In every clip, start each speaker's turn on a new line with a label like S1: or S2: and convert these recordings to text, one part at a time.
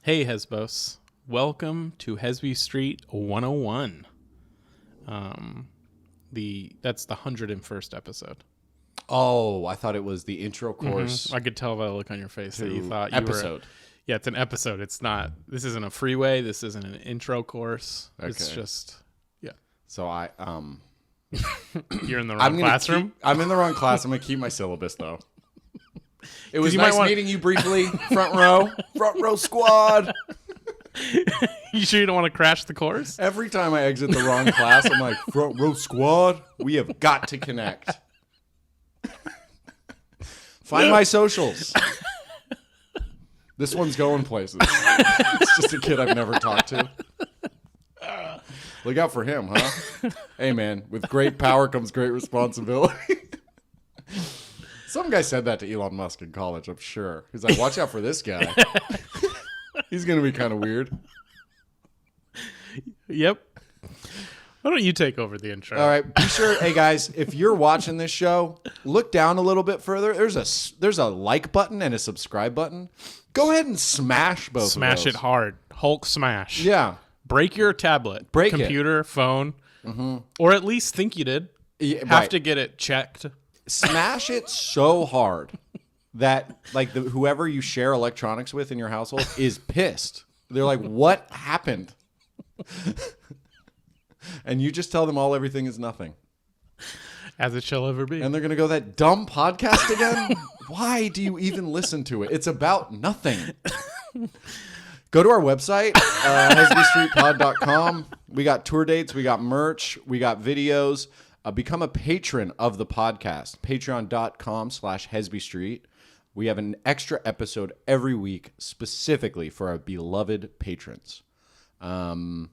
S1: Hey, Hesbos. Welcome to Hesby Street 101. That's the 101st episode.
S2: Oh, I thought it was the intro course.
S1: I could tell by the look on your face that you thought you
S2: episode.
S1: Yeah, it's an episode. It's not. This isn't a freeway. This isn't an intro course.
S2: Okay.
S1: It's just
S2: So
S1: you're in the wrong classroom.
S2: I'm in the wrong class. I'm gonna keep my syllabus though. It was
S1: you
S2: nice
S1: might
S2: meeting you briefly. Front row squad.
S1: You sure you don't want to crash the course?
S2: Every time I exit the wrong class, I'm like, front row squad. We have got to connect. Find my socials. This one's going places. It's just a kid I've never talked to. Look out for him, huh? Hey, man, with great power comes great responsibility. Some guy said that to Elon Musk in college, I'm sure. He's like, watch out for this guy. He's going to be kind of weird.
S1: Yep. Why don't you take over the intro?
S2: All right, be sure, hey guys, if you're watching this show, look down a little bit further. There's a like button and a subscribe button. Go ahead and smash both
S1: Smash
S2: of those.
S1: it hard. Hulk smash.
S2: Yeah.
S1: Break your tablet, computer, phone, or at least think you did.
S2: Yeah,
S1: Have
S2: right.
S1: to get it checked.
S2: Smash it so hard that like whoever you share electronics with in your household is pissed. They're like, what happened? And you just tell them everything is nothing.
S1: As it shall ever be.
S2: And they're going to go, that dumb podcast again? Why do you even listen to it? It's about nothing. Go to our website, hesbystreetpod.com. We got tour dates. We got merch. We got videos. Become a patron of the podcast. Patreon.com/HesbyStreet. We have an extra episode every week specifically for our beloved patrons. Feel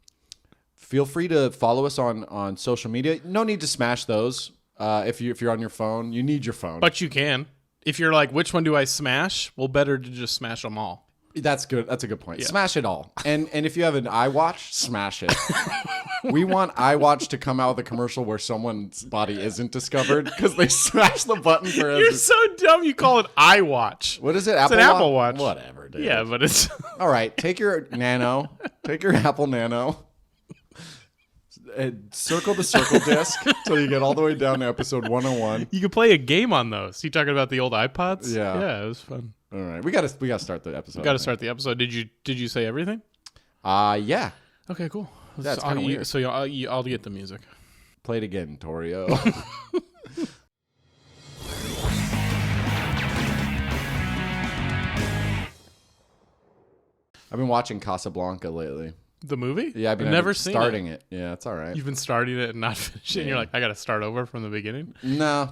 S2: free to follow us on social media. No need to smash those. If you're on your phone, you need your phone.
S1: But you can. If you're like, which one do I smash? Well, better to just smash them all.
S2: That's good. That's a good point.
S1: Yeah.
S2: Smash it all. And if you have an iWatch, smash it. We want iWatch to come out with a commercial where someone's body isn't discovered because they smash the button for us.
S1: You're so dumb. You call it iWatch.
S2: What is it?
S1: It's an Apple Watch.
S2: Whatever, dude.
S1: Yeah, but it's
S2: All right. Take your Nano. Take your Apple Nano. Circle the circle disc till you get all the way down to episode 101.
S1: you can play a game on those. You talking about the old iPods?
S2: Yeah.
S1: Yeah, it was fun.
S2: All right. We gotta start the episode.
S1: Got to start the episode. Did you say everything?
S2: Yeah.
S1: Okay, cool.
S2: That's kind of weird.
S1: So I'll get the music.
S2: Play it again, Torio. I've been watching Casablanca lately.
S1: The movie?
S2: Yeah, I've
S1: never seen
S2: starting it. Yeah, it's all right.
S1: You've been starting it and not finishing.
S2: Yeah.
S1: You're like, I got to start over from the beginning.
S2: No,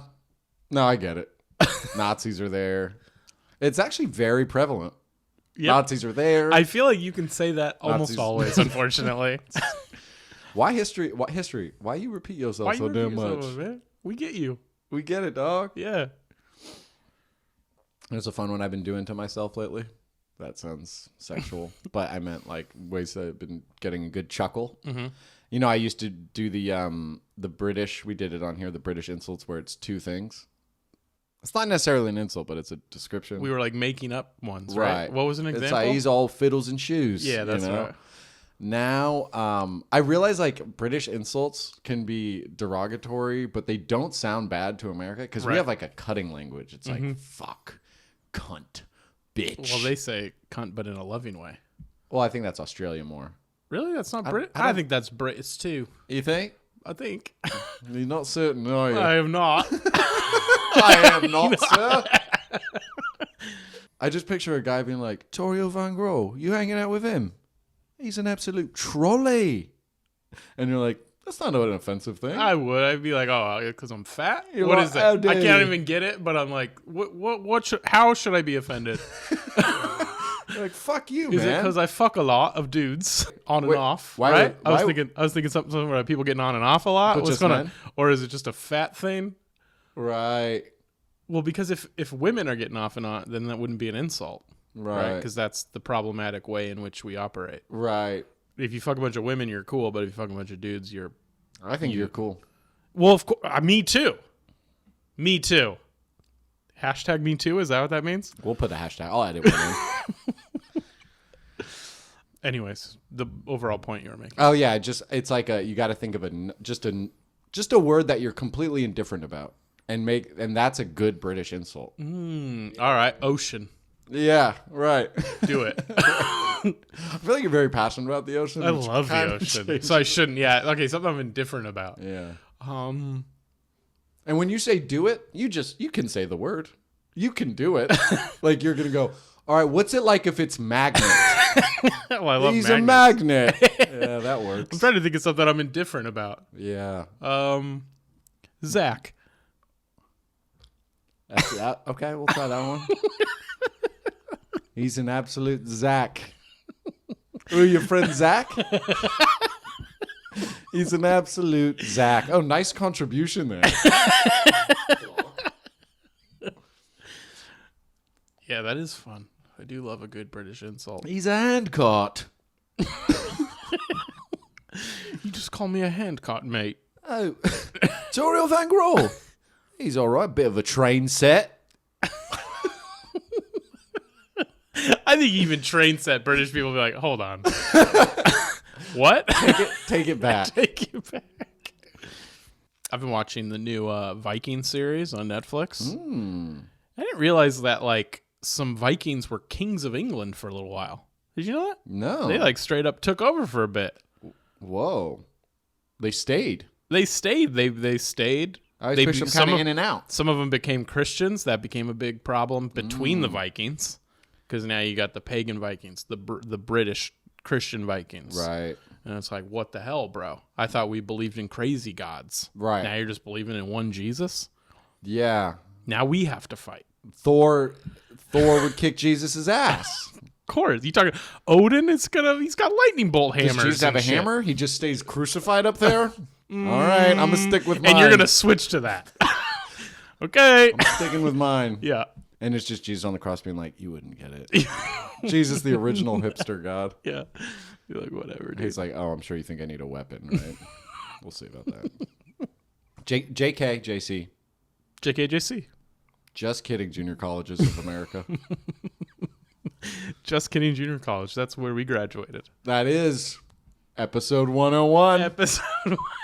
S2: I get it. Nazis are there. It's actually very prevalent.
S1: Yep.
S2: Nazis are there.
S1: I feel like you can say that almost
S2: Nazis.
S1: always, unfortunately.
S2: Why history? What history? Why you repeat yourself
S1: Why
S2: so
S1: you
S2: damn
S1: repeat
S2: much?
S1: yourself, man? We get you.
S2: We get it, dog.
S1: Yeah.
S2: It's a fun one I've been doing to myself lately. That sounds sexual, but I meant like ways that I've been getting a good chuckle.
S1: Mm-hmm.
S2: You know, I used to do the British. We did it on here. The British insults, where it's two things. It's not necessarily an insult, but it's a description.
S1: We were like making up ones, right? What was an example?
S2: It's like he's all fiddles and shoes.
S1: Yeah, that's right.
S2: Now, I realize like British insults can be derogatory, but they don't sound bad to America because we have like a cutting language. It's like fuck, cunt, bitch.
S1: Well, they say cunt, but in a loving way.
S2: Well, I think that's Australia more.
S1: Really? That's not Brit? I think that's British too.
S2: You think?
S1: I think.
S2: You're not certain, are you?
S1: I am not.
S2: I am not, sir. I just picture a guy being like, Torio Van Grol, you hanging out with him? He's an absolute trolley. And you're like, that's not an offensive thing.
S1: I would. I'd be like, oh, because I'm fat?
S2: You're
S1: What
S2: like,
S1: is
S2: how
S1: that?
S2: dare
S1: I can't
S2: you.
S1: even get it, but I'm like, how should I be offended?
S2: You're like, fuck you,
S1: Is it
S2: man.
S1: because I fuck a lot of dudes on
S2: Wait,
S1: and off?
S2: why
S1: Right?
S2: would-
S1: I
S2: why-
S1: was thinking something about people getting on and off a lot.
S2: But
S1: What's
S2: just
S1: going on?
S2: men?
S1: Or is it just a fat thing?
S2: Right.
S1: Well, because if women are getting off and on, then that wouldn't be an insult, right?
S2: Right.
S1: Because that's the problematic way in which we operate.
S2: Right.
S1: If you fuck a bunch of women, you're cool, but if you fuck a bunch of dudes, you're
S2: I think you're cool.
S1: well. Of course, me too. Me too. Hashtag me too. Is that what that means?
S2: We'll put a hashtag. I'll edit one in.
S1: Anyways, the overall point you were making.
S2: Oh yeah, it's like you got to think of just a word that you're completely indifferent about, and that's a good British insult.
S1: All right, ocean.
S2: Yeah, right.
S1: Do it.
S2: I feel like you're very passionate about the ocean.
S1: I love the ocean, so I shouldn't. Yeah, okay, something I'm indifferent about.
S2: Yeah. And when you say do it, you can say the word. You can do it. Like you're gonna go. All right, what's it like if it's magnet?
S1: Well, I love
S2: He's
S1: magnets.
S2: a magnet. Yeah, that works.
S1: I'm trying to think of something I'm indifferent about.
S2: Yeah.
S1: Zack.
S2: Okay, we'll try that one. He's an absolute Zack. Who, your friend Zack? He's an absolute Zack. Oh, nice contribution there.
S1: Yeah, that is fun. I do love a good British insult.
S2: He's a handcart.
S1: You just call me a handcart, mate.
S2: Oh, Torio Van Grol. He's all right. Bit of a train set.
S1: I think even train set British people will be like, hold on. What?
S2: Take it back.
S1: Take it back. I've been watching the new Viking series on Netflix. I didn't realize that like some Vikings were kings of England for a little while. Did you know that?
S2: No.
S1: They like straight up took over for a bit.
S2: Whoa. They stayed.
S1: They stayed. They stayed.
S2: I always picture them kind of in and out.
S1: Some of them became Christians. That became a big problem between the Vikings. Because now you got the pagan Vikings, the British Christian Vikings.
S2: Right.
S1: And it's like, what the hell, bro? I thought we believed in crazy gods.
S2: Right.
S1: Now you're just believing in one Jesus?
S2: Yeah.
S1: Now we have to fight.
S2: Thor would kick Jesus' ass.
S1: Of course. You talking Odin? He's got lightning bolt hammers.
S2: Does Jesus have a hammer? He just stays crucified up there? All right, I'm going to stick with mine.
S1: And you're going to switch to that. Okay.
S2: I'm sticking with mine.
S1: Yeah.
S2: And it's just Jesus on the cross being like, you wouldn't get it. Jesus, the original hipster god.
S1: Yeah. You're like, whatever, dude.
S2: He's like, oh, I'm sure you think I need a weapon, right? We'll see about that. JK, JC.
S1: JKJC.
S2: Just kidding, junior colleges of America.
S1: Just kidding, junior college. That's where we graduated.
S2: That is episode 101.
S1: Episode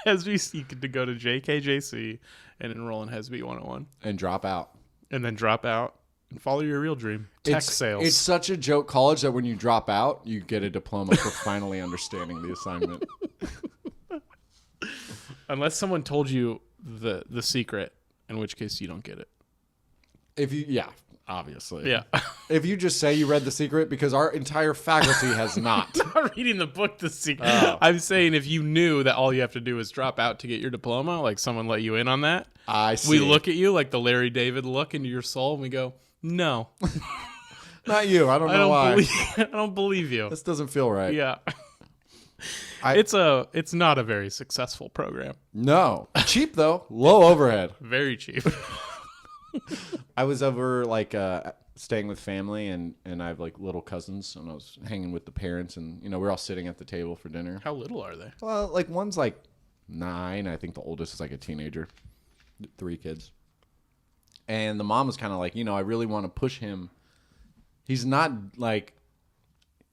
S1: Hesby. You could go to JKJC and enroll in Hesby 101.
S2: And drop out.
S1: And then drop out and follow your real dream. Tech sales.
S2: It's such a joke college that when you drop out, you get a diploma for finally understanding the assignment.
S1: Unless someone told you the secret, in which case you don't get it.
S2: Obviously.
S1: Yeah.
S2: If you just say you read The Secret, because our entire faculty has not.
S1: I'm not reading the book, The Secret.
S2: Oh.
S1: I'm saying if you knew that all you have to do is drop out to get your diploma, like someone let you in on that.
S2: I see.
S1: We look at you like the Larry David look into your soul, and we go, no.
S2: Not you. I don't know why.
S1: I don't believe you.
S2: This doesn't feel right.
S1: Yeah. It's not a very successful program.
S2: No. Cheap, though. Low overhead.
S1: Very cheap.
S2: I was over staying with family, and I have like little cousins, and I was hanging with the parents, and we're all sitting at the table for dinner.
S1: How little are they?
S2: Well, like one's like 9. I think the oldest is like a teenager. 3 kids. And the mom was kind of like, I really want to push him. He's not like,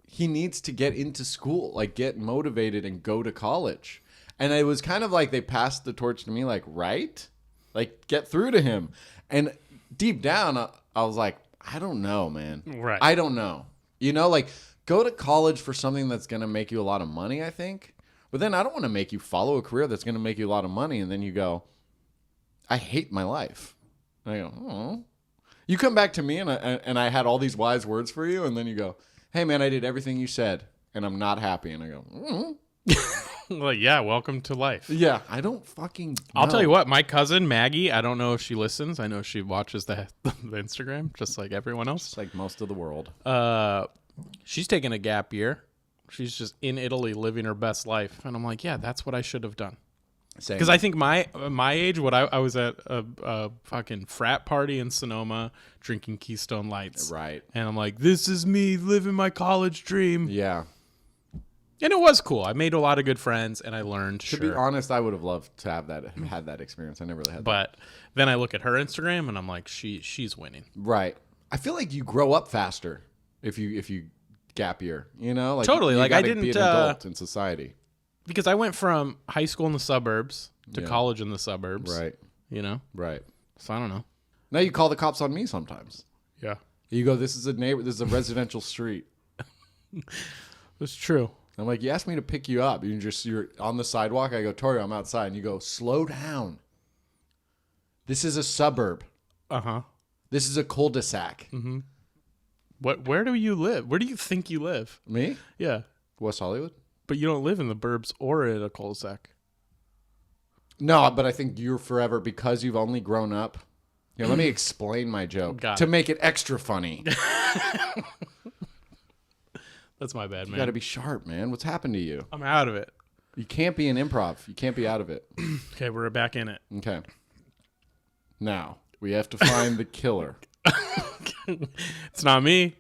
S2: he needs to get into school, like get motivated and go to college. And it was kind of like they passed the torch to me, like, right? Like, get through to him. And deep down, I was like, I don't know, man.
S1: Right.
S2: I don't know. Like, go to college for something that's going to make you a lot of money, I think. But then I don't want to make you follow a career that's going to make you a lot of money. And then you go, I hate my life. And I go, oh. You come back to me and I had all these wise words for you. And then you go, hey, man, I did everything you said. And I'm not happy. And I go,
S1: Well, yeah, welcome to life.
S2: Yeah, I don't fucking know.
S1: I'll tell you what, my cousin Maggie, I don't know if she listens. I know she watches the Instagram, just like everyone else.
S2: Just like most of the world.
S1: She's taking a gap year. She's just in Italy living her best life. And I'm like, yeah, that's what I should have done. Because I think my age, I was at a fucking frat party in Sonoma drinking Keystone Lights.
S2: Right.
S1: And I'm like, this is me living my college dream.
S2: Yeah.
S1: And it was cool. I made a lot of good friends, and I learned.
S2: To be honest, I would have loved to have had that experience. I never really had that.
S1: But then I look at her Instagram, and I'm like, she's winning.
S2: Right. I feel like you grow up faster if you gap year. You know, like
S1: Totally.
S2: you
S1: Like I
S2: gotta
S1: didn't
S2: be an adult in society.
S1: because I went from high school in the suburbs to college in the suburbs.
S2: Right.
S1: You know.
S2: Right.
S1: So I don't know.
S2: Now you call the cops on me sometimes.
S1: Yeah.
S2: You go, this is a residential street.
S1: It's true.
S2: I'm like, you asked me to pick you up. You're on the sidewalk. I go, Torio, I'm outside. And you go, slow down. This is a suburb.
S1: Uh-huh.
S2: This is a cul-de-sac.
S1: Mm-hmm. Where do you live? Where do you think you live?
S2: Me?
S1: Yeah.
S2: West Hollywood?
S1: But you don't live in the burbs or in a cul-de-sac.
S2: No, but I think you're forever because you've only grown up. Here, let me explain my joke to make it extra funny.
S1: That's my bad, man.
S2: You got to be sharp, man. What's happened to you?
S1: I'm out of it.
S2: You can't be in improv. You can't be out of it.
S1: Okay, we're back in it.
S2: Okay. Now, we have to find the killer.
S1: It's not me.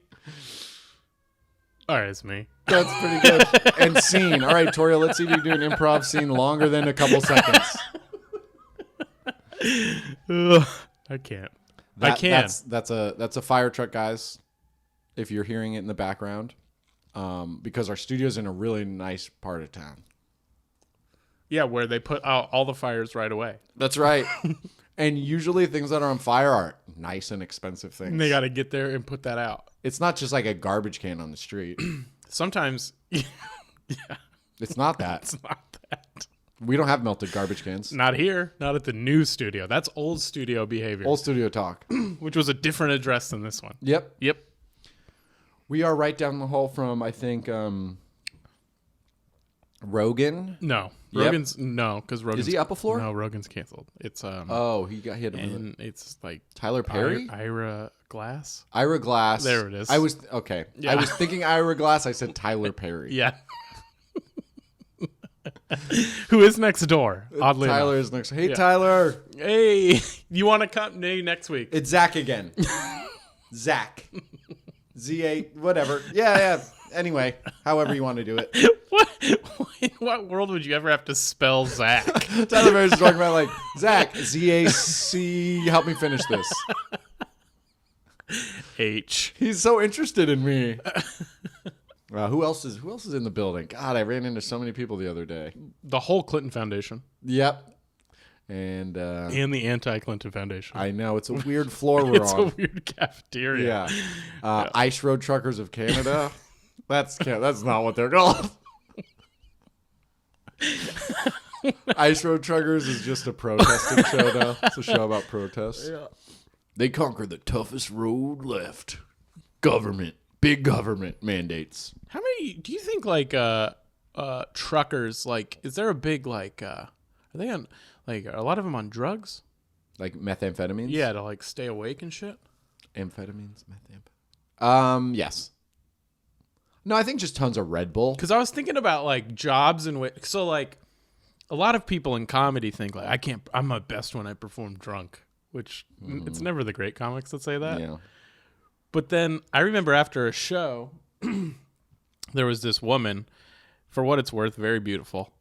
S1: All right, it's me.
S2: That's pretty good. And scene. All right, Torio, let's see if you do an improv scene longer than a couple seconds.
S1: I can't. I can.
S2: That's a fire truck, guys. If you're hearing it in the background, because our studio's in a really nice part of town.
S1: Yeah, where they put out all the fires right away.
S2: That's right. And usually things that are on fire are nice and expensive things.
S1: And they got to get there and put that out.
S2: It's not just like a garbage can on the street.
S1: Sometimes, yeah.
S2: It's not that.
S1: It's not that.
S2: We don't have melted garbage cans.
S1: Not here. Not at the new studio. That's old studio behavior.
S2: Old studio talk.
S1: Which was a different address than this one.
S2: Yep.
S1: Yep.
S2: We are right down the hall from, I think, Rogan.
S1: No.
S2: Yep.
S1: Rogan's, no, because Rogan's.
S2: Is he up a floor?
S1: No, Rogan's canceled. It's,
S2: Oh, he had to move it.
S1: and it's like.
S2: Tyler Perry?
S1: Ira Glass?
S2: Ira Glass.
S1: There it is.
S2: I was, okay.
S1: Yeah.
S2: I was thinking Ira Glass. I said Tyler Perry.
S1: Yeah. Who is next door? Oddly
S2: Tyler
S1: enough.
S2: is next. Hey,
S1: Yeah.
S2: Tyler.
S1: Hey, you want to come next week?
S2: It's Zack again. Zack. Z8, whatever. Yeah. Anyway, however you want to do it.
S1: What? In what world would you ever have to spell Zack?
S2: Tyler Perry's talking about like, Zack, Z-A-C, help me finish this.
S1: H.
S2: He's so interested in me. Who else is in the building? God, I ran into so many people the other day.
S1: The whole Clinton Foundation.
S2: Yep. And
S1: the anti-Clinton Foundation.
S2: I know. It's a weird floor we're
S1: It's
S2: on.
S1: a weird cafeteria.
S2: Yeah. Ice Road Truckers of Canada. That's not what they're called. Ice Road Truckers is just a protesting show now. It's a show about protests.
S1: Yeah.
S2: They conquer the toughest road left. Government. Big government mandates.
S1: How many do you think like truckers, like, is there a big like are they on, like, are a lot of them on drugs?
S2: Like methamphetamines?
S1: Yeah, to like stay awake and shit.
S2: Amphetamines, yes. No, I think just tons of Red Bull.
S1: Because I was thinking about like jobs and so like a lot of people in comedy think like I'm my best when I perform drunk, which it's never the great comics that say that.
S2: Yeah.
S1: But then I remember after a show, there was this woman, for what it's worth, very beautiful,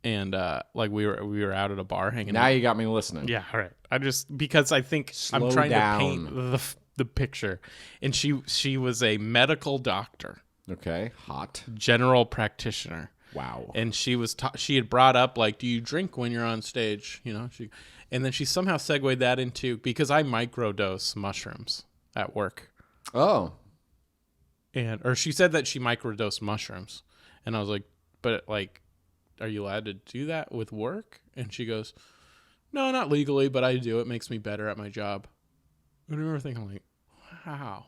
S1: and like we were out at a bar hanging
S2: Now
S1: out.
S2: you got me listening.
S1: Yeah, all right. Because I think
S2: Slow
S1: I'm trying
S2: down.
S1: to paint the picture, and she was a medical doctor,
S2: Okay. Hot.
S1: general practitioner.
S2: Wow.
S1: And she was she had brought up like, do you drink when you're on stage? You know, and then she somehow segued that into, because I microdose mushrooms at work.
S2: Oh.
S1: Or she said that she microdosed mushrooms, and I was like, but like, are you allowed to do that with work? And she goes, no, not legally, but I do. It makes me better at my job. And I remember thinking like, how?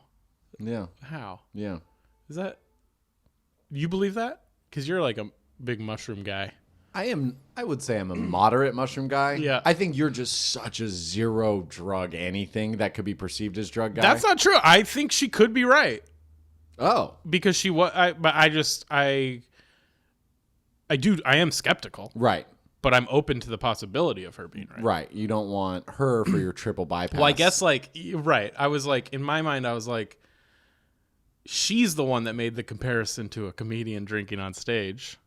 S2: Yeah.
S1: How?
S2: Yeah.
S1: Is that, you believe that? Because you're like a big mushroom guy.
S2: I would say I'm a moderate mushroom guy.
S1: Yeah.
S2: I think you're just such a zero drug anything that could be perceived as drug guy.
S1: That's not true. I think she could be right.
S2: Oh.
S1: Because she was, but I am skeptical.
S2: Right.
S1: But I'm open to the possibility of her being right.
S2: Right. You don't want her for your triple bypass.
S1: Well, I guess like, right. I was like, in my mind, I was like, she's the one that made the comparison to a comedian drinking on stage,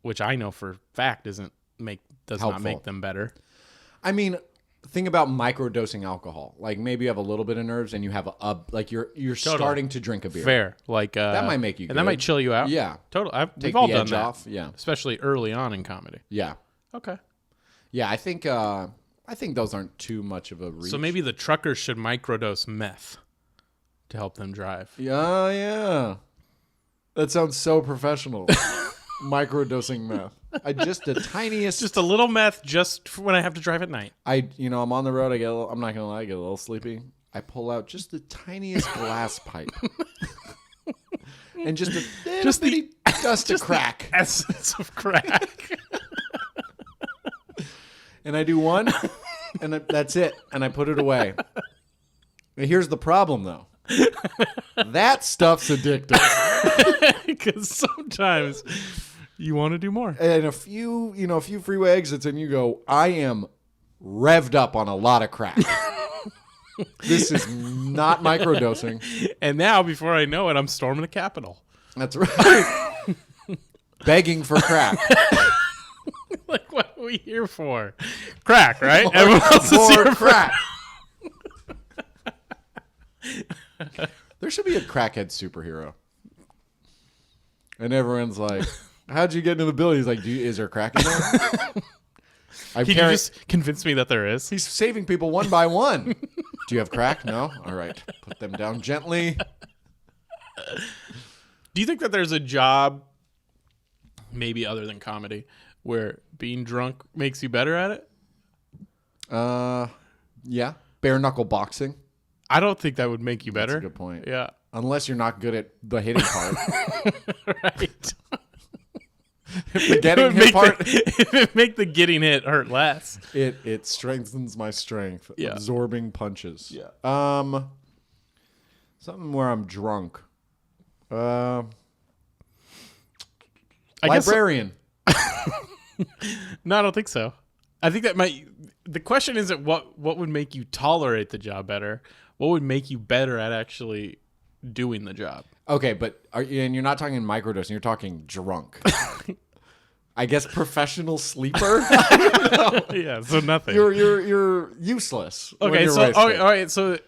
S1: which I know for a fact does
S2: Helpful.
S1: not make them better.
S2: I mean, think about microdosing alcohol. Like maybe you have a little bit of nerves and you have like you're starting to drink a beer.
S1: Fair. Like
S2: that might make you
S1: and that might chill you out.
S2: Yeah.
S1: Totally.
S2: Take
S1: We've all
S2: the
S1: done
S2: edge
S1: that.
S2: off. Yeah.
S1: Especially early on in comedy.
S2: Yeah.
S1: Okay.
S2: Yeah, I think those aren't too much of a reach.
S1: So maybe the truckers should microdose meth to help them drive.
S2: Yeah. That sounds so professional. Microdosing meth. Just the tiniest.
S1: Just a little meth just for when I have to drive at night.
S2: I'm on the road. I'm not gonna lie, I get a little sleepy. I pull out just the tiniest glass pipe, and just a little bitty dust of crack.
S1: The essence of crack.
S2: And I do one, and that's it. And I put it away. And here's the problem, though. That stuff's addictive.
S1: Because sometimes you want to do more.
S2: And a few freeway exits, and you go, I am revved up on a lot of crack. This is not microdosing.
S1: And now, before I know it, I'm storming the Capitol.
S2: That's right. Begging for crack.
S1: Like, what are we here for? Crack, right? Everyone else is here for
S2: crack. There should be a crackhead superhero. And everyone's like, how'd you get into the bill? He's like, is there crack in there?
S1: Can you just convince me that there is?
S2: He's saving people one by one. Do you have crack? No? All right. Put them down gently.
S1: Do you think that there's a job, maybe other than comedy, where being drunk makes you better at it?
S2: Yeah. Bare knuckle boxing.
S1: I don't think that would make you better.
S2: That's a good point.
S1: Yeah.
S2: Unless you're not good at the hitting part.
S1: Right.
S2: If the getting hit part,
S1: if it make the getting hit hurt less,
S2: it strengthens my strength.
S1: Yeah.
S2: Absorbing punches.
S1: Yeah.
S2: Something where I'm drunk.
S1: No,
S2: Librarian.
S1: I don't think so. I think that the question isn't what would make you tolerate the job better. What would make you better at actually doing the job?
S2: Okay, but and you're not talking microdosing. You're talking drunk. I guess professional sleeper.
S1: Yeah, so nothing.
S2: You're useless.
S1: Okay, so all right. So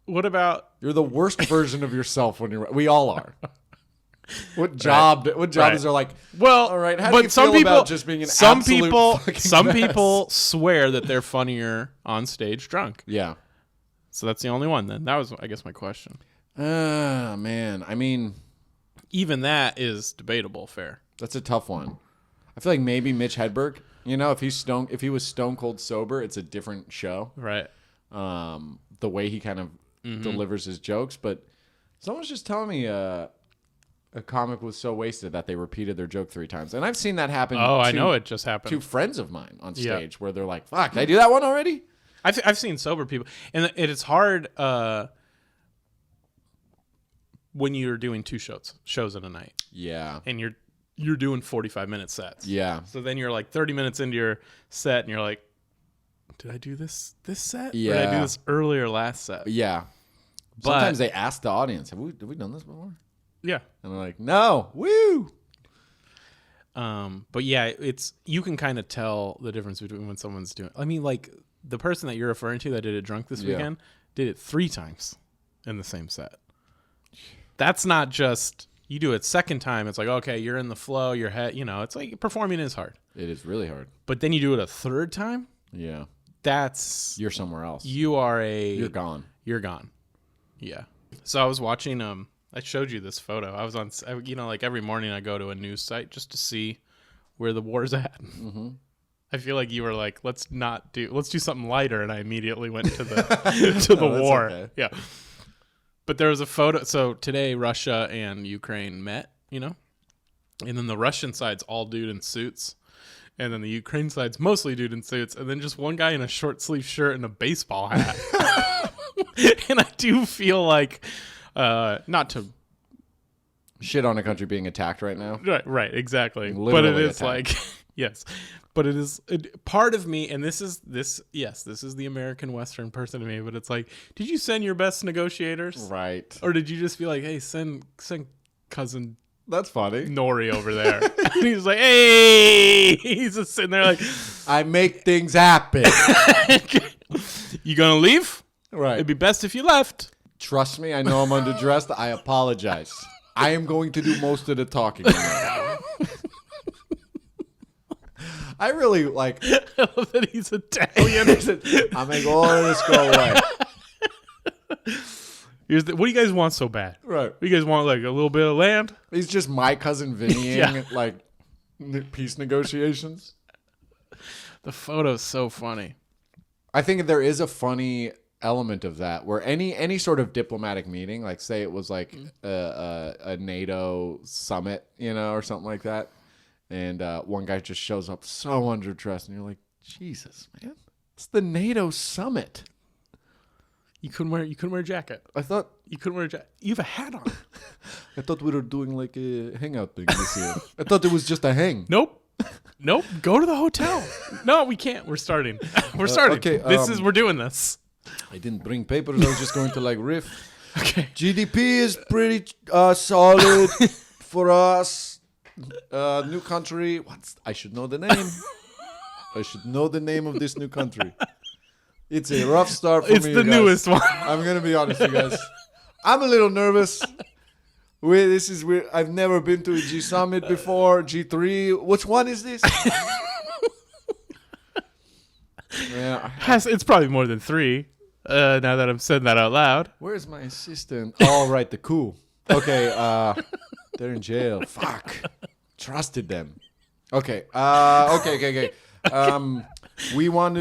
S1: what about
S2: you're the worst version of yourself when you're? We all are. What job? Right. What job is there? Like,
S1: well,
S2: all right. How do you feel about just being an absolute fucking mess?
S1: People swear that they're funnier on stage drunk.
S2: Yeah.
S1: So that's the only one. Then that was, I guess, my question.
S2: Man. I mean,
S1: even that is debatable. Fair.
S2: That's a tough one. I feel like maybe Mitch Hedberg. You know, if he was stone cold sober, it's a different show.
S1: Right.
S2: The way he kind of delivers his jokes, but someone's just telling me a comic was so wasted that they repeated their joke 3 times. And I've seen that happen.
S1: I know it just happened.
S2: 2 friends of mine on stage where they're like, fuck, did I do that one already?
S1: I've seen sober people. And it's hard when you're doing 2 shows in a night.
S2: Yeah.
S1: And you're doing 45-minute sets.
S2: Yeah.
S1: So then you're like 30 minutes into your set and you're like, did I do this set?
S2: Yeah.
S1: Or did I do this earlier last set?
S2: Yeah.
S1: But
S2: sometimes they ask the audience, have we done this before?
S1: Yeah.
S2: And they're like, no. Woo.
S1: But yeah, you can kind of tell the difference between when someone's doing. I mean, like the person that you're referring to that did it drunk this weekend did it 3 times in the same set. That's not just you do it second time. It's like, okay, you're in the flow. Your head, it's like performing is hard.
S2: It is really hard.
S1: But then you do it a 3rd time.
S2: Yeah.
S1: You're
S2: somewhere else.
S1: You're
S2: gone.
S1: You're gone. Yeah. So I was watching. I showed you this photo. I was on. Like every morning I go to a news site just to see where the war's at. Mm-hmm. I feel like you were like, let's do something lighter, and I immediately went to the war.
S2: Okay.
S1: Yeah. But there was a photo. So today Russia and Ukraine met, and then the Russian side's all dude in suits. And then the Ukraine side's mostly dude in suits. And then just one guy in a short sleeve shirt and a baseball hat. And I do feel like, not to
S2: shit on a country being attacked right now.
S1: Right, exactly.
S2: Literally
S1: but it is
S2: attacked.
S1: like, yes. But it is part of me, and this is the American Western person to me, but it's like, did you send your best negotiators?
S2: Right.
S1: Or did you just be like, hey, send cousin
S2: That's funny.
S1: Nori over there? And he's like, hey! He's just sitting there like,
S2: I make things happen.
S1: You gonna leave?
S2: Right.
S1: It'd be best if you left.
S2: Trust me, I know I'm underdressed. I apologize. I am going to do most of the talking. I really like.
S1: I love that he's Italian.
S2: I'm like, oh, let's go away.
S1: What do you guys want so bad?
S2: Right.
S1: You guys want like a little bit of land?
S2: He's just my cousin Vinnying like peace negotiations.
S1: The photo's so funny.
S2: I think there is a funny element of that where any sort of diplomatic meeting, like say it was like a NATO summit, or something like that. And one guy just shows up so underdressed, and you're like, Jesus, man, it's the NATO summit.
S1: You couldn't wear a jacket.
S2: I thought
S1: you couldn't wear a jacket. You have a hat on.
S2: I thought we were doing like a hangout thing this year. I thought it was just a hang.
S1: Nope. Go to the hotel. No, we can't. We're starting. Okay. We're doing this.
S2: I didn't bring papers. I was just going to like riff.
S1: Okay.
S2: GDP is pretty solid for us. New country. I should know the name. I should know the name of this new country. It's a rough start for me.
S1: It's the newest one.
S2: I'm gonna be honest, you guys. I'm a little nervous. This is weird. I've never been to a G Summit before. G3. Which one is this? Yeah,
S1: it's probably more than 3. Now that I'm saying that out loud.
S2: Where's my assistant? Oh, right, the coup. Okay, they're in jail. Fuck. Trusted them. Okay. Okay. We want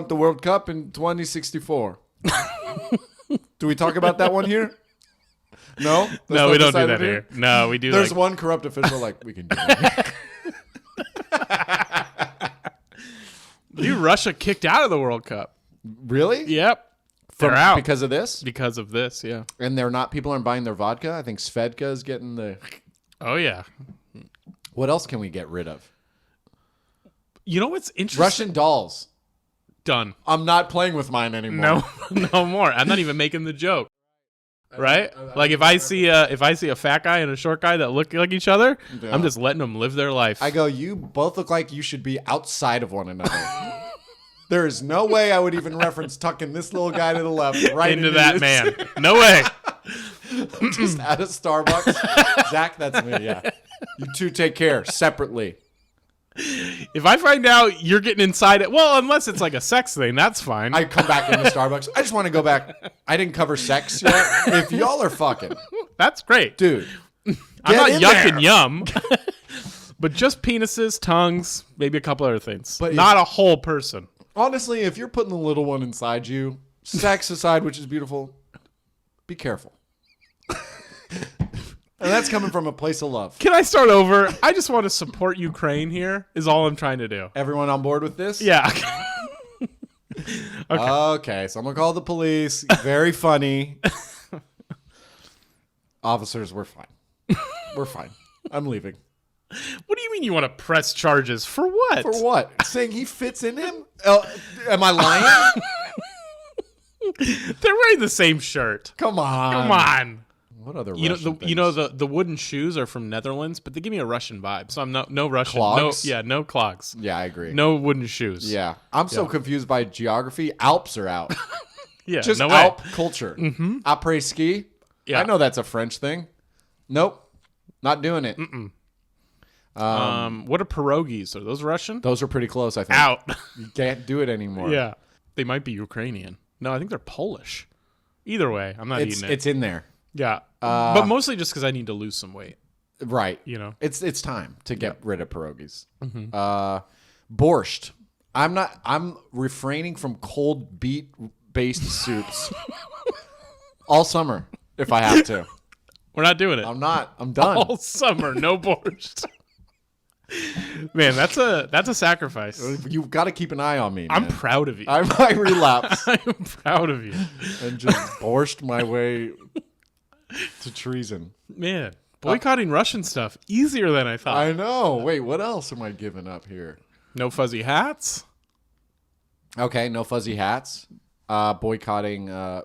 S2: the World Cup in 2064. Do we talk about that one here? No?
S1: No, we don't do that here. No, we do.
S2: There's one corrupt official like, we can do that.
S1: Dude, Russia kicked out of the World Cup.
S2: Really?
S1: Yep. They're out.
S2: Because of this?
S1: Because of this, yeah.
S2: And people aren't buying their vodka? I think Svedka is getting the...
S1: Oh, yeah.
S2: What else can we get rid of?
S1: You know what's interesting?
S2: Russian dolls.
S1: Done.
S2: I'm not playing with mine anymore.
S1: No more. I'm not even making the joke. Right? Like if I see a fat guy and a short guy that look like each other, yeah. I'm just letting them live their life.
S2: I go, you both look like you should be outside of one another. There is no way I would even reference tucking this little guy to the left right
S1: into that man. No way.
S2: Just at a Starbucks. Zack, that's me, yeah. You two take care separately.
S1: If I find out you're getting inside it, well, unless it's like a sex thing, that's fine.
S2: I come back into Starbucks. I just want to go back. I didn't cover sex yet. If y'all are fucking.
S1: That's great.
S2: Dude.
S1: I'm not yucking yum. But just penises, tongues, maybe a couple other things. But not a whole person.
S2: Honestly, if you're putting the little one inside you, sex aside, which is beautiful, be careful. And that's coming from a place of love.
S1: Can I start over? I just want to support Ukraine here is all I'm trying to do.
S2: Everyone on board with this?
S1: Yeah.
S2: Okay, someone called the police. Very funny. Officers, we're fine. We're fine. I'm leaving.
S1: What do you mean you want to press charges? For what?
S2: For what? Saying he fits in him? Am I lying?
S1: They're wearing the same shirt.
S2: Come on.
S1: Come on.
S2: What other
S1: Russian things? The wooden shoes are from Netherlands, but they give me a Russian vibe. So I'm no Russian.
S2: Clogs?
S1: No clogs.
S2: Yeah, I agree.
S1: No wooden shoes.
S2: Yeah. I'm so confused by geography. Alps are out.
S1: Yeah,
S2: just
S1: no
S2: Alp
S1: way.
S2: culture. Mm-hmm. Après ski. Yeah. I know that's a French thing. Nope. Not doing it.
S1: Mm-mm. What are pierogies? Are those Russian?
S2: Those are pretty close, I think.
S1: Out.
S2: You can't do it anymore.
S1: Yeah. They might be Ukrainian. No, I think they're Polish. Either way, I'm not eating it.
S2: It's in there.
S1: Yeah. But mostly just because I need to lose some weight.
S2: Right.
S1: You know?
S2: It's time to get rid of pierogies. Mm-hmm. Borscht. I'm refraining from cold beet-based soups all summer if I have to.
S1: We're not doing it.
S2: I'm not. I'm done.
S1: All summer, no borscht. Man, that's a sacrifice.
S2: You've got to keep an eye on me, man.
S1: I'm proud of you.
S2: I might relapse.
S1: I'm proud of you.
S2: And just borscht my way to treason.
S1: Man, boycotting Russian stuff, easier than I thought.
S2: I know. Wait, what else am I giving up here?
S1: No fuzzy hats?
S2: Okay, no fuzzy hats. Boycotting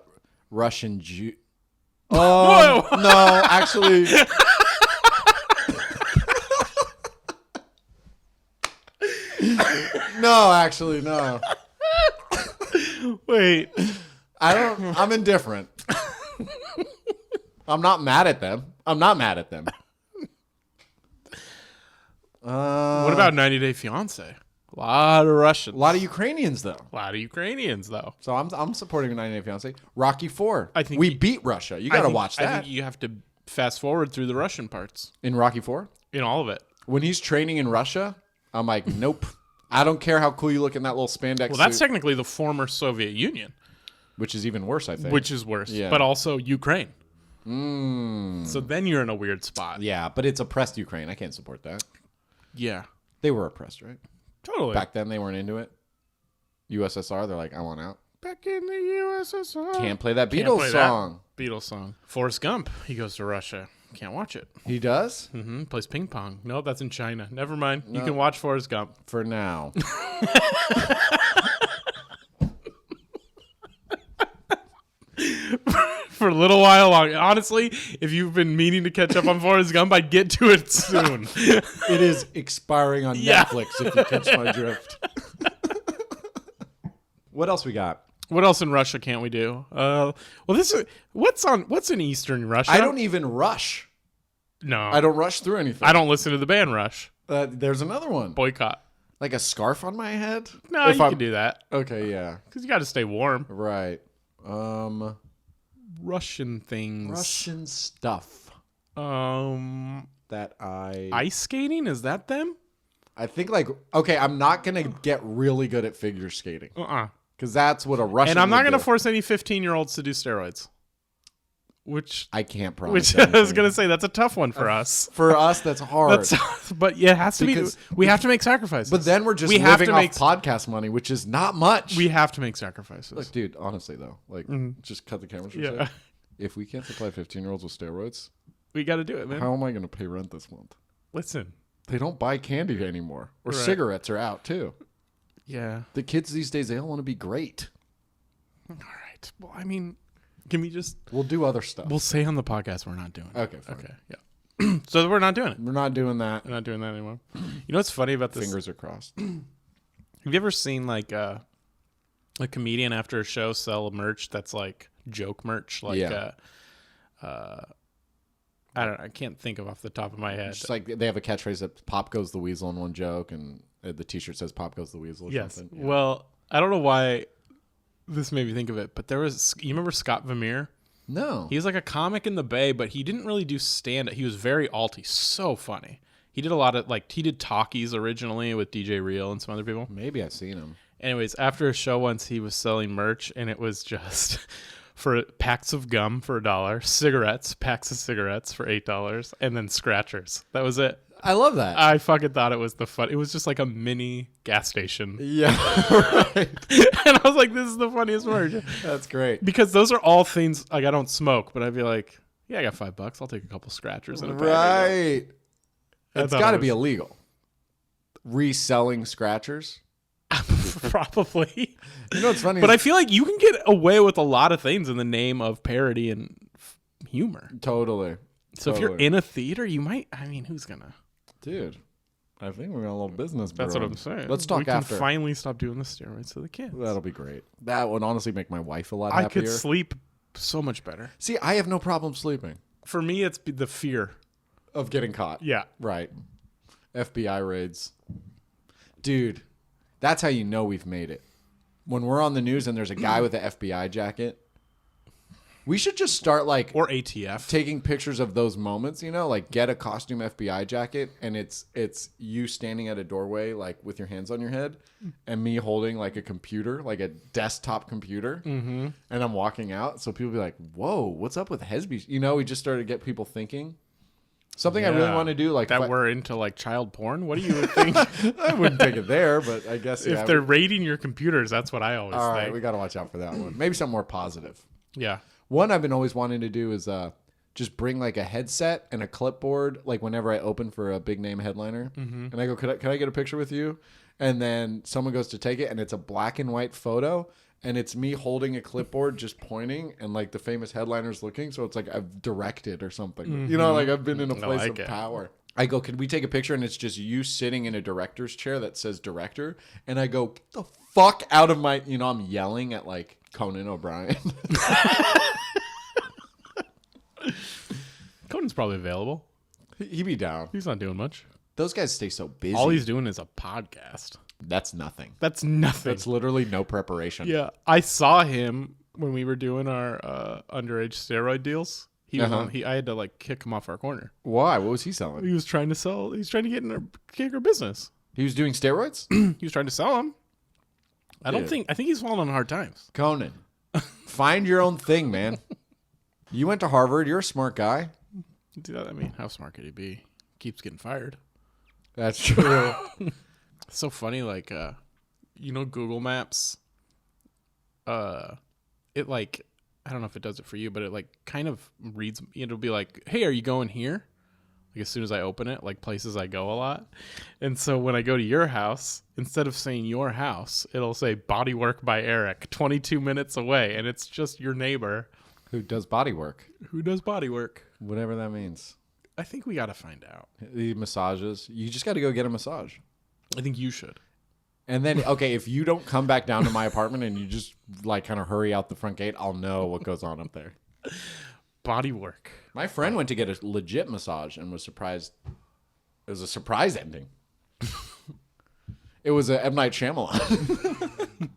S2: Russian Jew. Oh, no, actually. No, actually, no.
S1: Wait.
S2: I'm indifferent. I'm not mad at them.
S1: What about 90 Day Fiance? A lot of Russians.
S2: A lot of Ukrainians, though.
S1: So
S2: I'm supporting 90 Day Fiance. Rocky 4.
S1: I think
S2: we beat Russia. You got to watch that.
S1: I think you have to fast forward through the Russian parts.
S2: In Rocky 4?
S1: In all of it.
S2: When he's training in Russia, I'm like, nope. I don't care how cool you look in that little spandex
S1: Well, that's
S2: suit.
S1: technically the former Soviet Union.
S2: Which is even worse, I think.
S1: Which is worse.
S2: Yeah.
S1: But also Ukraine. So then you're in a weird spot.
S2: Yeah, but it's oppressed Ukraine. I can't support that.
S1: Yeah.
S2: They were oppressed, right?
S1: Totally.
S2: Back then, they weren't into it. USSR, they're like, I want out.
S1: Back in the USSR.
S2: Can't play that Beatles song.
S1: Beatles song. Forrest Gump. He goes to Russia. Can't watch it.
S2: He does?
S1: Mm-hmm. Plays ping pong. No, that's in China. Never mind. No. You can watch Forrest Gump.
S2: For now.
S1: For a little while long. Honestly, if you've been meaning to catch up on Forrest Gump, I'd get to it soon.
S2: It is expiring on Netflix, if you catch my drift. What else we got?
S1: What else in Russia can't we do? Well, this is what's in Eastern Russia.
S2: I don't even rush.
S1: No,
S2: I don't rush through anything.
S1: I don't listen to the band Rush.
S2: There's another one.
S1: Boycott.
S2: Like a scarf on my head?
S1: No, you can do that.
S2: Okay, yeah.
S1: Because you got to stay warm.
S2: Right.
S1: Russian things.
S2: Russian stuff. That
S1: ice skating, is that them?
S2: I think I'm not gonna get really good at figure skating. Because that's what a Russian.
S1: And I'm not gonna force any 15-year-olds to do steroids. Which
S2: I can't promise.
S1: Which I was gonna say that's a tough one for us.
S2: For us, that's hard.
S1: But yeah, it has to be. We have to make sacrifices.
S2: But then we're just living off podcast money, which is not much.
S1: We have to make sacrifices.
S2: Look, dude. Honestly, though, just cut the cameras for a second. If we can't supply 15-year-olds with steroids,
S1: we got to do it, man.
S2: How am I going to pay rent this month?
S1: Listen,
S2: they don't buy candy anymore, or cigarettes are out too.
S1: Yeah,
S2: the kids these days, they all want to be great.
S1: All right. Well, I mean, can we just?
S2: We'll do other stuff.
S1: We'll say on the podcast we're not doing it.
S2: Okay. Fine.
S1: Okay. Yeah. So we're not doing it.
S2: We're not doing that.
S1: We're not doing that anymore. You know what's funny about this?
S2: Fingers are crossed.
S1: Have you ever seen like a comedian after a show sell merch that's like joke merch? Like, I don't know. I can't think of off the top of my head.
S2: Just like they have a catchphrase that "Pop goes the weasel" in one joke, and the T-shirt says "Pop goes the weasel" or something.
S1: Yeah. Well, I don't know why this made me think of it, but there was. You remember Scott Vermeer?
S2: No.
S1: He was like a comic in the Bay, but he didn't really do stand-up. He was very alty, so funny. He did a lot of he did talkies originally with DJ Real and some other people.
S2: Maybe I've seen him.
S1: Anyways, after a show once, he was selling merch, and it was just. For packs of gum for $1, packs of cigarettes for $8, and then scratchers. That was it.
S2: I love that.
S1: I fucking thought it was it was just like a mini gas station.
S2: Yeah. Right.
S1: And I was like, this is the funniest merch.
S2: That's great.
S1: Because those are all things, like I don't smoke, but I'd be like, yeah, I got $5. I'll take a couple scratchers and a pack.
S2: Right. It's got to be illegal. Reselling scratchers.
S1: Probably.
S2: You know what's funny?
S1: But I feel like you can get away with a lot of things in the name of parody and humor.
S2: Totally.
S1: So if you're in a theater, you might. I mean, who's gonna?
S2: Dude, I think we got a little business.
S1: That's what I'm saying.
S2: Let's talk after.
S1: We can finally stop doing the steroids to the kids.
S2: That'll be great. That would honestly make my wife a lot happier.
S1: I could sleep so much better.
S2: See, I have no problem sleeping.
S1: For me, it's the fear
S2: of getting caught.
S1: Yeah.
S2: Right. FBI raids. Dude. That's how you know we've made it. When we're on the news and there's a guy with an FBI jacket, we should just start
S1: or ATF
S2: taking pictures of those moments. You know, like get a costume FBI jacket and it's you standing at a doorway like with your hands on your head, and me holding like a computer, like a desktop computer, and I'm walking out. So people be like, "Whoa, what's up with Hesby?" You know, we just started to get people thinking. Something I really want to do, like
S1: that. We're into like child porn. What do you think?
S2: I wouldn't take it there, but I guess
S1: if they're raiding your computers, that's what I always think. All right,
S2: we got to watch out for that one. Maybe something more positive.
S1: Yeah.
S2: One I've been always wanting to do is just bring like a headset and a clipboard, like whenever I open for a big name headliner, and I go, "Could I get a picture with you?" And then someone goes to take it, and it's a black and white photo. And it's me holding a clipboard, just pointing, and like the famous headliner's looking. So it's like I've directed or something. You know, like I've been in a place of power. I go, "Could we take a picture?" And it's just you sitting in a director's chair that says director. And I go, "Get the fuck out of my... I'm yelling at, like, Conan O'Brien.
S1: Conan's probably available.
S2: He'd be down.
S1: He's not doing much.
S2: Those guys stay so busy.
S1: All he's doing is a podcast.
S2: That's nothing.
S1: That's nothing.
S2: That's literally no preparation.
S1: Yeah. I saw him when we were doing our underage steroid deals. He was I had to like kick him off our corner.
S2: Why? What was he selling?
S1: He was trying to get in our business.
S2: He was doing steroids?
S1: He was trying to sell them. I think he's falling on hard times.
S2: Conan, find your own thing, man. You went to Harvard. You're a smart guy.
S1: Dude, I mean, how smart could he be? Keeps getting fired.
S2: That's true.
S1: It's so funny, like, Google Maps, it like, I don't know if it does it for you, but it like kind of reads, it'll be like, hey, are you going here? Like as soon as I open it, like places I go a lot. And so when I go to your house, instead of saying your house, it'll say Bodywork by Eric, 22 minutes away. And it's just your neighbor.
S2: Who does body work?
S1: Who does body work?
S2: Whatever that means.
S1: I think we got to find out.
S2: The massages. You just got to go get a massage.
S1: I think you should.
S2: And then, okay, if you don't come back down to my apartment and you just like kind of hurry out the front gate, I'll know what goes on up there.
S1: Body work.
S2: My friend went to get a legit massage and was surprised. It was a surprise ending. It was a M. Night Shyamalan.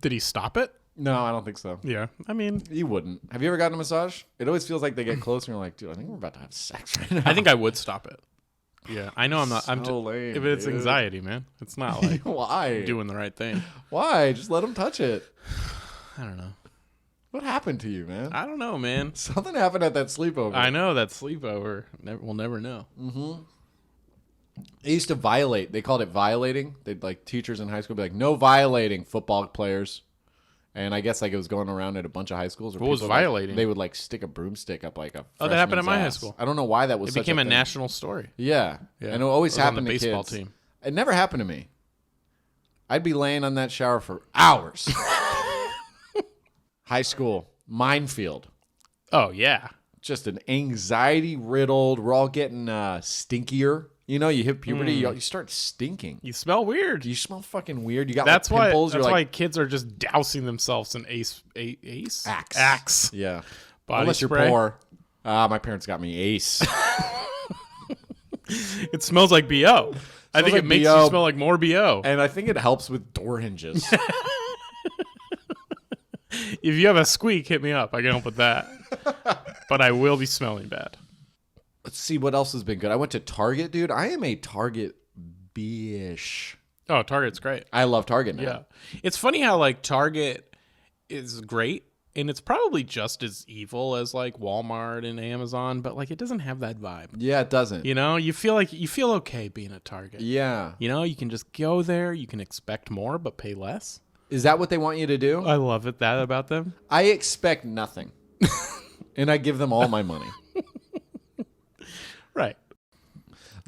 S1: Did he stop it?
S2: No, I don't think so.
S1: Yeah. I mean,
S2: You wouldn't. Have you ever gotten a massage? It always feels like they get close and you're like, dude, I think we're about to have sex right now.
S1: I think I would stop it. Yeah. I know I'm not. I'm
S2: So lame,
S1: if it's
S2: dude.
S1: anxiety, man. It's not like
S2: Why?
S1: doing the right thing.
S2: Why? Just let them touch it.
S1: I don't know.
S2: What happened to you, man?
S1: I don't know, man.
S2: Something happened at that sleepover.
S1: I know that sleepover. We'll never know.
S2: They used to violate. They called it violating. They'd like teachers in high school be like, no violating football players. And I guess like it was going around at a bunch of high schools.
S1: What was violating?
S2: They would like stick a broomstick up like a.
S1: Oh, that happened at my high
S2: ass.
S1: school.
S2: I don't know why that was.
S1: It
S2: such
S1: became a
S2: thing.
S1: national story.
S2: Yeah,
S1: Yeah.
S2: and it always
S1: I was on
S2: happened
S1: the
S2: to
S1: baseball
S2: kids.
S1: team.
S2: It never happened to me. I'd be laying on that shower for hours. High school minefield.
S1: Oh yeah.
S2: Just an anxiety riddled. We're all getting stinkier. You know, you hit puberty, you start stinking.
S1: You smell weird.
S2: You smell fucking weird. You got
S1: That's
S2: like
S1: why.
S2: pimples.
S1: That's
S2: You're
S1: why
S2: like,
S1: kids are just dousing themselves in Axe.
S2: yeah.
S1: Body
S2: Unless
S1: spray.
S2: you're poor. My parents got me Ace.
S1: It smells like BO. I think
S2: like
S1: it makes
S2: BO.
S1: you smell like more BO.
S2: And I think it helps with door hinges.
S1: If you have a squeak, hit me up. I can help with that. But I will be smelling bad.
S2: Let's see what else has been good. I went to Target, dude. I am a Target bish.
S1: Oh, Target's great.
S2: I love Target now.
S1: Yeah. It's funny how like Target is great and it's probably just as evil as like Walmart and Amazon, but like it doesn't have that vibe.
S2: Yeah, it doesn't.
S1: You know, you feel okay being at Target.
S2: Yeah.
S1: You know, you can just go there, you can expect more but pay less.
S2: Is that what they want you to do?
S1: I love that about them.
S2: I expect nothing. And I give them all my money.
S1: Right.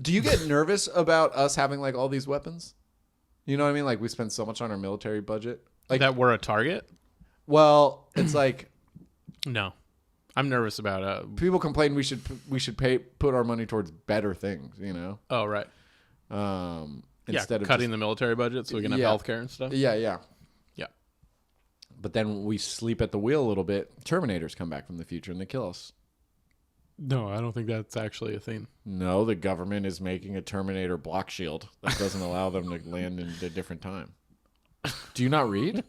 S2: Do you get nervous about us having like all these weapons? You know what I mean? Like we spend so much on our military budget. Like
S1: That we're a target?
S2: Well, it's like
S1: No. I'm nervous about
S2: people complain we should put our money towards better things, you know?
S1: Oh, right.
S2: Instead of
S1: cutting the military budget so we can have healthcare and stuff.
S2: Yeah.
S1: Yeah.
S2: But then when we sleep at the wheel a little bit, Terminators come back from the future and they kill us.
S1: No, I don't think that's actually a thing.
S2: No, the government is making a Terminator block shield that doesn't allow them to land in a different time. Do you not read?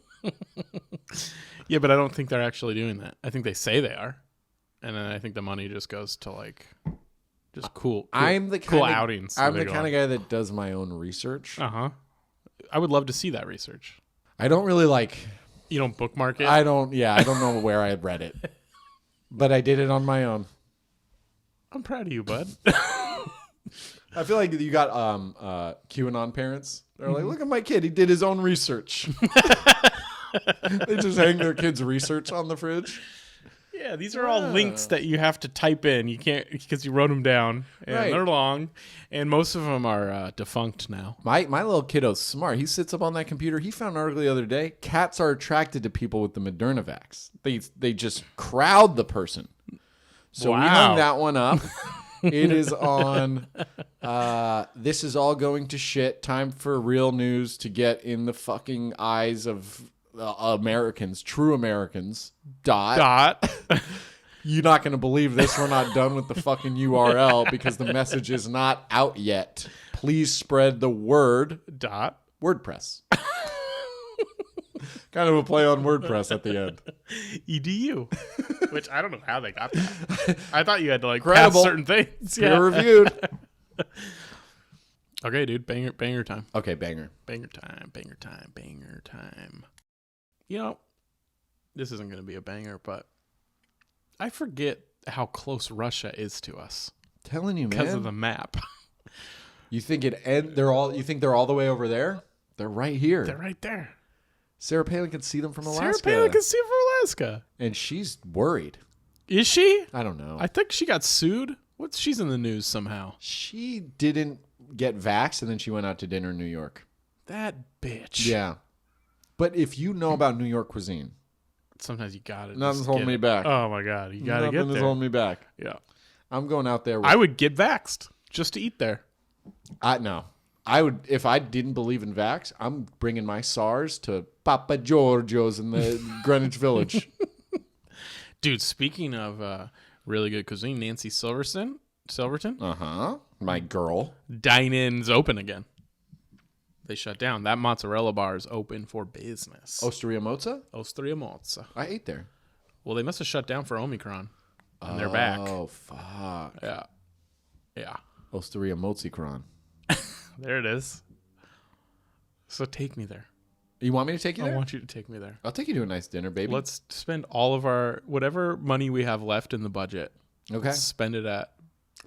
S1: Yeah, but I don't think they're actually doing that. I think they say they are. And then I think the money just goes to like just cool outings.
S2: I'm the kind of guy that does my own research.
S1: Uh-huh. I would love to see that research.
S2: I don't really like...
S1: You don't bookmark it?
S2: I don't know where I read it. But I did it on my own.
S1: I'm proud of you, bud.
S2: I feel like you got QAnon parents. They're like, look at my kid. He did his own research. They just hang their kids' research on the fridge.
S1: Yeah, these are all links that you have to type in. You can't because you wrote them down, and they're long, and most of them are defunct now.
S2: My little kiddo's smart. He sits up on that computer. He found an article the other day. Cats are attracted to people with the Moderna vax. They just crowd the person. So we hung that one up. It is on. This is all going to shit. Time for real news to get in the fucking eyes of Americans, true Americans.
S1: Dot.
S2: You're not going to believe this. We're not done with the fucking URL because the message is not out yet. Please spread the word.
S1: Dot.
S2: WordPress. Kind of a play on WordPress at the end.
S1: EDU. Which I don't know how they got that. I thought you had to like
S2: Credible.
S1: pass certain things.
S2: Peer reviewed.
S1: Okay, dude. Banger time.
S2: Okay, banger.
S1: Banger time. You know, this isn't going to be a banger, but I forget how close Russia is to us.
S2: Telling you, man.
S1: Because of the map.
S2: You think you think they're all the way over there? They're right here.
S1: They're right there.
S2: Sarah Palin can see them from Alaska.
S1: Sarah Palin can see from Alaska.
S2: And she's worried.
S1: Is she?
S2: I don't know.
S1: I think she got sued. She's in the news somehow.
S2: She didn't get vaxxed, and then she went out to dinner in New York.
S1: That bitch.
S2: Yeah. But if you know about New York cuisine.
S1: Sometimes you got it.
S2: Nothing's holding me back.
S1: Oh, my God. You got to get there.
S2: Nothing's holding me back.
S1: Yeah.
S2: I'm going out there.
S1: I would get vaxxed just to eat there.
S2: No. I would, if I didn't believe in vax, I'm bringing my SARS to Papa Giorgio's in the Greenwich Village.
S1: Dude, speaking of really good cuisine, Nancy Silverton.
S2: My girl.
S1: Dine-in's open again. They shut down. That mozzarella bar is open for business.
S2: Osteria Mozza?
S1: Osteria Mozza.
S2: I ate there.
S1: Well, they must have shut down for Omicron. And they're back.
S2: Oh, fuck.
S1: Yeah.
S2: Osteria Mozzicron.
S1: There it is. So take me there.
S2: You want me to take you there?
S1: I want you to take me there.
S2: I'll take you to a nice dinner, baby.
S1: Let's spend all of our, whatever money we have left in the budget.
S2: Okay.
S1: Spend it at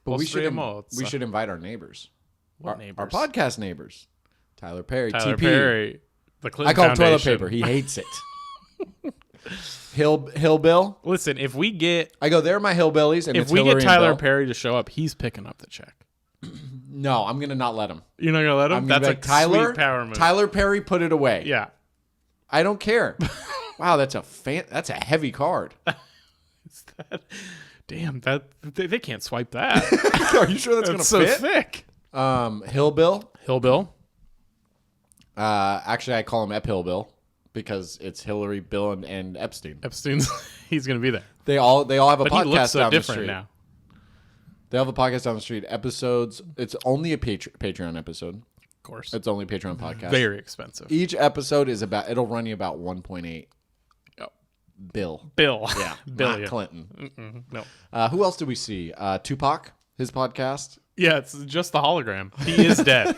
S2: But we should
S1: Mozza.
S2: invite our neighbors.
S1: What neighbors?
S2: Our podcast neighbors. Tyler Perry,
S1: Tyler
S2: TP.
S1: Perry. The Clinton
S2: I call him toilet
S1: Foundation.
S2: paper. He hates it. Hill Bill.
S1: Listen, if we get
S2: I go, they're my hillbillies. And
S1: if
S2: it's
S1: we
S2: Hillary
S1: get
S2: and
S1: Tyler
S2: Bill.
S1: Perry to show up, he's picking up the check.
S2: No, I'm going to not let him.
S1: You're not gonna let him?
S2: I'm gonna
S1: That's
S2: be
S1: a
S2: like, Tyler,
S1: sweet power move.
S2: Tyler Perry, put it away.
S1: Yeah.
S2: I don't care. Wow, that's a heavy card.
S1: Damn, that they can't swipe that.
S2: Are you sure that's going to
S1: so
S2: fit?
S1: thick.
S2: Hill Bill.
S1: Hillbill.
S2: Actually, I call him Ep Hill Bill because it's Hillary, Bill, and Epstein.
S1: Epstein's he's gonna be there.
S2: They all have a
S1: But
S2: podcast
S1: he looks so
S2: down the
S1: different
S2: street.
S1: now.
S2: They have a podcast down the street. Episodes. It's only a Patreon episode.
S1: Of course.
S2: It's only a Patreon podcast.
S1: Very expensive.
S2: Each episode is it'll run you about 1.8.
S1: Yep.
S2: Bill.
S1: Yeah.
S2: Not
S1: Yeah.
S2: Clinton.
S1: No.
S2: Who else did we see? Tupac, his podcast.
S1: Yeah, it's just the hologram. He is dead.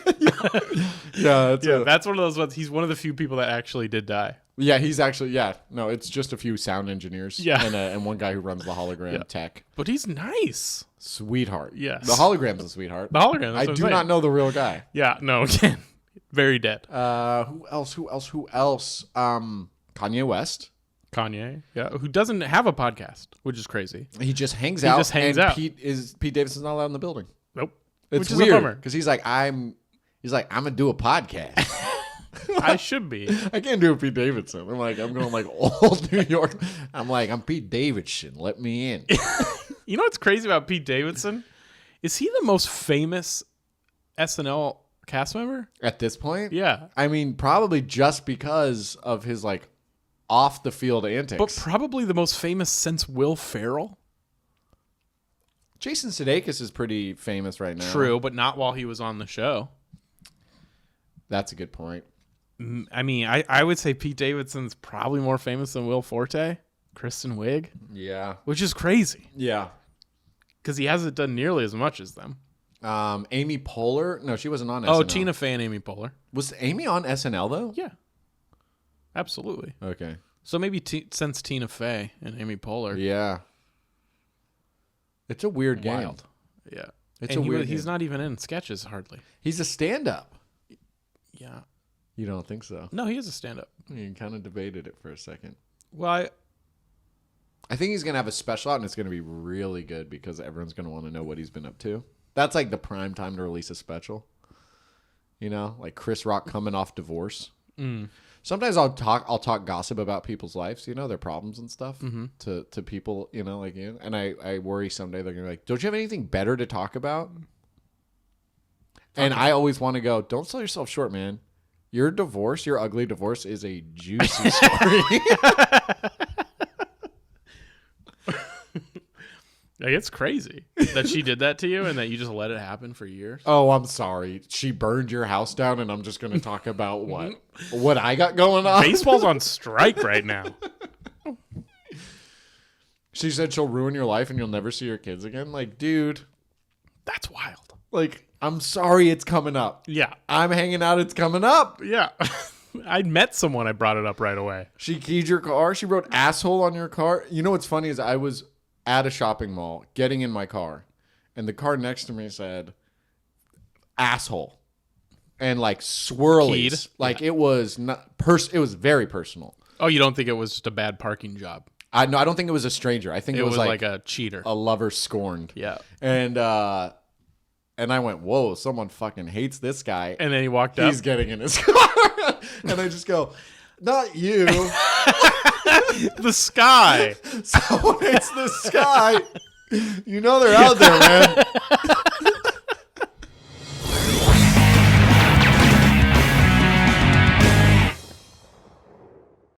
S2: Yeah,
S1: That's one of those ones. He's one of the few people that actually did die.
S2: yeah. He's actually No, it's just a few sound engineers.
S1: Yeah.
S2: and one guy who runs the hologram tech.
S1: But he's nice.
S2: Sweetheart.
S1: Yes.
S2: The hologram's a sweetheart.
S1: The hologram.
S2: I do not know the real guy.
S1: Yeah, no, again. Very dead.
S2: Who else? Kanye West.
S1: Kanye. Yeah. Who doesn't have a podcast, which is crazy.
S2: He just hangs out.
S1: Just hangs
S2: and
S1: out.
S2: Pete Davidson's not allowed in the building.
S1: Nope.
S2: It's
S1: Which is
S2: weird
S1: a bummer.
S2: because he's like, I'm gonna do a podcast.
S1: I should be.
S2: I can't do a Pete Davidson. I'm going like old New York. I'm Pete Davidson. Let me in.
S1: You know what's crazy about Pete Davidson? Is he the most famous SNL cast member?
S2: At this point,
S1: Yeah.
S2: I mean, probably just because of his like off the field antics.
S1: But probably the most famous since Will Ferrell.
S2: Jason Sudeikis is pretty famous right now.
S1: True, but not while he was on the show.
S2: That's a good point.
S1: I mean, I would say Pete Davidson's probably more famous than Will Forte, Kristen Wiig,
S2: Yeah.
S1: which is crazy
S2: Yeah.
S1: because he hasn't done nearly as much as them.
S2: Amy Poehler. No, she wasn't on SNL.
S1: Oh, Tina Fey and Amy Poehler.
S2: Was Amy on SNL though?
S1: Yeah, absolutely.
S2: Okay.
S1: So maybe since Tina Fey and Amy Poehler.
S2: Yeah. It's a weird game.
S1: Wild. Yeah.
S2: It's
S1: and
S2: a weird
S1: he's
S2: game.
S1: not even in sketches hardly.
S2: He's a stand-up.
S1: Yeah.
S2: You don't think so?
S1: No, he is a stand-up.
S2: You kind of debated it for a second.
S1: Well,
S2: I think he's going to have a special out, and it's going to be really good because everyone's going to want to know what he's been up to. That's like the prime time to release a special. You know, like Chris Rock coming off divorce. Sometimes I'll talk gossip about people's lives, their problems and stuff to people, like you. And I worry someday they're gonna be like, don't you have anything better to talk about? And I always want to go, don't sell yourself short, man. Your ugly divorce is a juicy story.
S1: Like, it's crazy that she did that to you and that you just let it happen for years.
S2: Oh, I'm sorry. She burned your house down, and I'm just going to talk about what I got going on.
S1: Baseball's on strike right now.
S2: She said she'll ruin your life and you'll never see your kids again. Like, dude.
S1: That's wild.
S2: Like, I'm sorry it's coming up.
S1: Yeah.
S2: I'm hanging out. It's coming up.
S1: Yeah. I met someone. I brought it up right away.
S2: She keyed your car. She wrote asshole on your car. You know what's funny is I was at a shopping mall getting in my car, and the car next to me said asshole and like swirlies.
S1: Keyed?
S2: Like it was not it was very personal.
S1: Oh, you don't think it was just a bad parking job?
S2: I don't think it was a stranger. I think it was like
S1: a cheater.
S2: A lover scorned.
S1: Yeah.
S2: And I went, whoa, someone fucking hates this guy.
S1: And then he walked up.
S2: He's getting in his car. And I just go, not you.
S1: The sky.
S2: Someone hates the sky. You know they're out there, man.